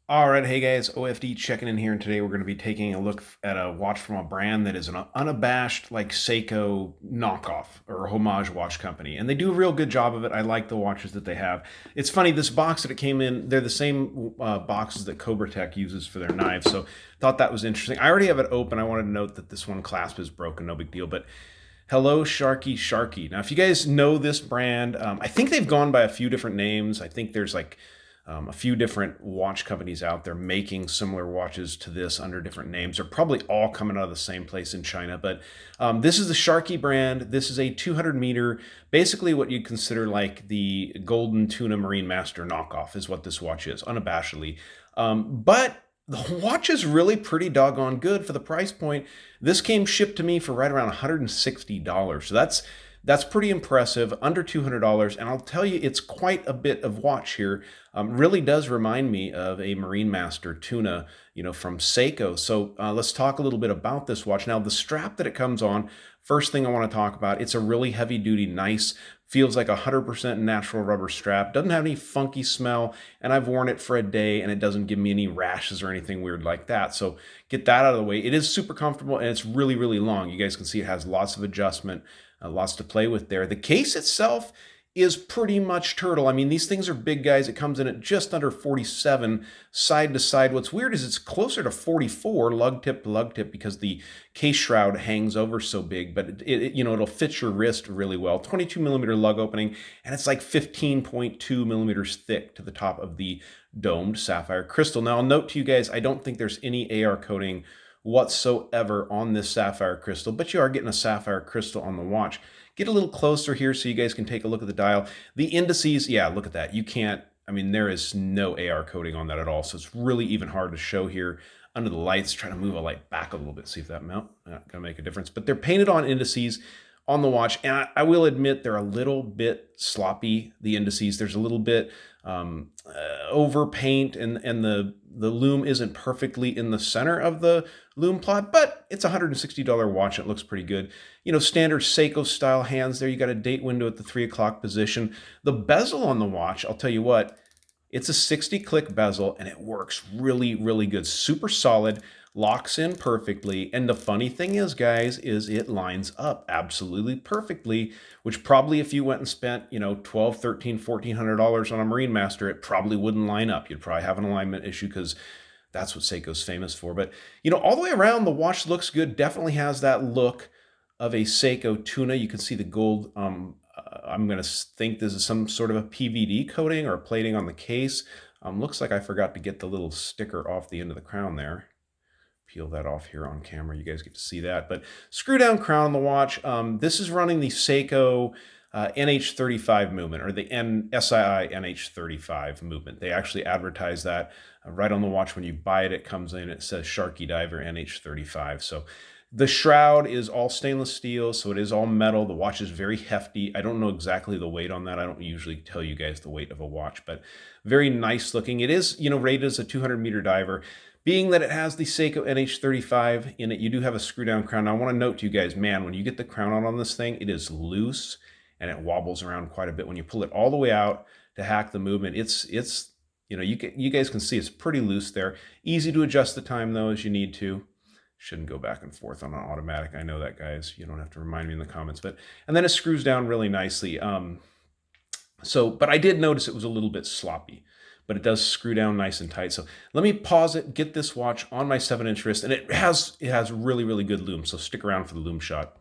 All right, hey guys, OFD checking in here, and today we're going to be taking a look at a watch from a brand that is an unabashed, like Seiko knockoff or homage watch company, and they do a real good job of it. I like the watches that they have. It's funny, this box that it came in, they're the same boxes that Cobra Tech uses for their knives, so thought that was interesting. I already have it open. I wanted to note that this one clasp is broken, no big deal, but hello, Sharkey. Now, if you guys know this brand, I think they've gone by a few different names. I think there's like a few different watch companies out there making similar watches to this under different names. They're probably all coming out of the same place in China, but this is the Sharkey brand. This is a 200-meter, basically what you'd consider like the golden tuna Marine Master knockoff is what this watch is, unabashedly. But the watch is really pretty doggone good for the price point. This came shipped to me for right around $160. So that's pretty impressive, under $200, and I'll tell you, it's quite a bit of watch here. Really does remind me of a Marine Master tuna, from Seiko. So let's talk a little bit about this watch. Now, the strap that it comes on, first thing I want to talk about, it's a really heavy-duty, nice, feels like 100% natural rubber strap, doesn't have any funky smell, and I've worn it for a day, and it doesn't give me any rashes or anything weird like that. So get that out of the way. It is super comfortable, and it's really, really long. You guys can see it has lots of adjustment. Lots to play with there. The case itself is pretty much turtle. I mean, these things are big, guys. It comes in at just under 47 side to side. What's weird is it's closer to 44 lug tip to lug tip because the case shroud hangs over so big, but it'll fit your wrist really well. 22 millimeter lug opening, and it's like 15.2 millimeters thick to the top of the domed sapphire crystal. Now, I'll note to you guys, I don't think there's any AR coating whatsoever on this sapphire crystal, but you are getting a sapphire crystal on the watch. Get a little closer here so you guys can take a look at the dial. The indices, yeah, look at that. You can't, there is no AR coating on that at all, so it's really even hard to show here under the lights. Try to move a light back a little bit, see if that not gonna make a difference. But they're painted on indices on the watch, and I will admit they're a little bit sloppy, the indices. There's a little bit over paint, and the lume isn't perfectly in the center of the lume plot, but it's a $160 watch. It looks pretty good. Standard Seiko style hands there. You got a date window at the 3 o'clock position. The bezel on the watch, I'll tell you what, it's a 60 click bezel, and it works really, really good. Super solid, locks in perfectly. And the funny thing is, guys, is it lines up absolutely perfectly, which probably if you went and spent, $12, $13, $1,400 on a Marine Master, it probably wouldn't line up. You'd probably have an alignment issue because that's what Seiko's famous for. But, all the way around, the watch looks good. Definitely has that look of a Seiko tuna. You can see the gold. I'm going to think this is some sort of a PVD coating or plating on the case. Looks like I forgot to get the little sticker off the end of the crown there. Peel that off here on camera. You guys get to see that. But screw down crown on the watch. This is running the Seiko NH35 movement, or the SII NH35 movement. They actually advertise that right on the watch. When you buy it, it comes in, it says Sharkey Diver NH35. So the shroud is all stainless steel, so it is all metal. The watch is very hefty. I don't know exactly the weight on that. I don't usually tell you guys the weight of a watch, but very nice looking. It is, rated as a 200-meter diver. Being that it has the Seiko NH35 in it, you do have a screw-down crown. Now, I want to note to you guys, man, when you get the crown on this thing, it is loose and it wobbles around quite a bit. When you pull it all the way out to hack the movement, it's you guys can see it's pretty loose there. Easy to adjust the time, though, as you need to. Shouldn't go back and forth on an automatic. I know that, guys. You don't have to remind me in the comments. And then it screws down really nicely. But I did notice it was a little bit sloppy, but it does screw down nice and tight. So let me pause it, get this watch on my 7-inch wrist, and it has really, really good lume. So stick around for the lume shot.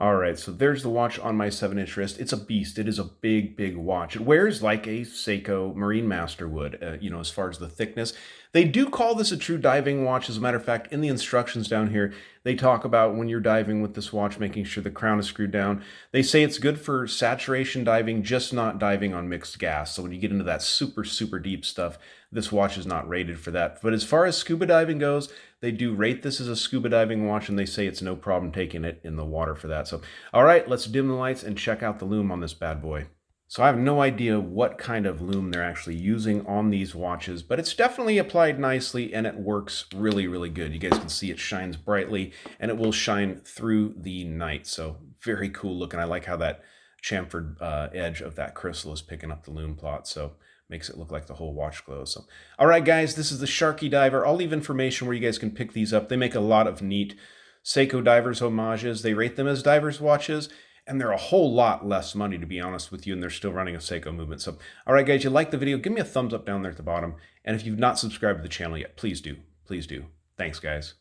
All right, so there's the watch on my 7-inch wrist. It's a beast. It is a big, big watch. It wears like a Seiko Marine Master would, as far as the thickness. They do call this a true diving watch. As a matter of fact, in the instructions down here, they talk about when you're diving with this watch, making sure the crown is screwed down. They say it's good for saturation diving, just not diving on mixed gas. So when you get into that super, super deep stuff, this watch is not rated for that. But as far as scuba diving goes, they do rate this as a scuba diving watch, and they say it's no problem taking it in the water for that. So, all right, let's dim the lights and check out the lume on this bad boy. So I have no idea what kind of lume they're actually using on these watches, but it's definitely applied nicely, and it works really, really good. You guys can see it shines brightly, and it will shine through the night. So very cool looking. I like how that chamfered edge of that crystal is picking up the lume plot. So makes it look like the whole watch glows. So, all right, guys, this is the Sharkey diver. I'll leave information where you guys can pick these up. They make a lot of neat Seiko divers homages. They rate them as divers watches, and they're a whole lot less money, to be honest with you, and they're still running a Seiko movement. So, all right, guys, you like the video, give me a thumbs up down there at the bottom. And if you've not subscribed to the channel yet, please do. Please do. Thanks, guys.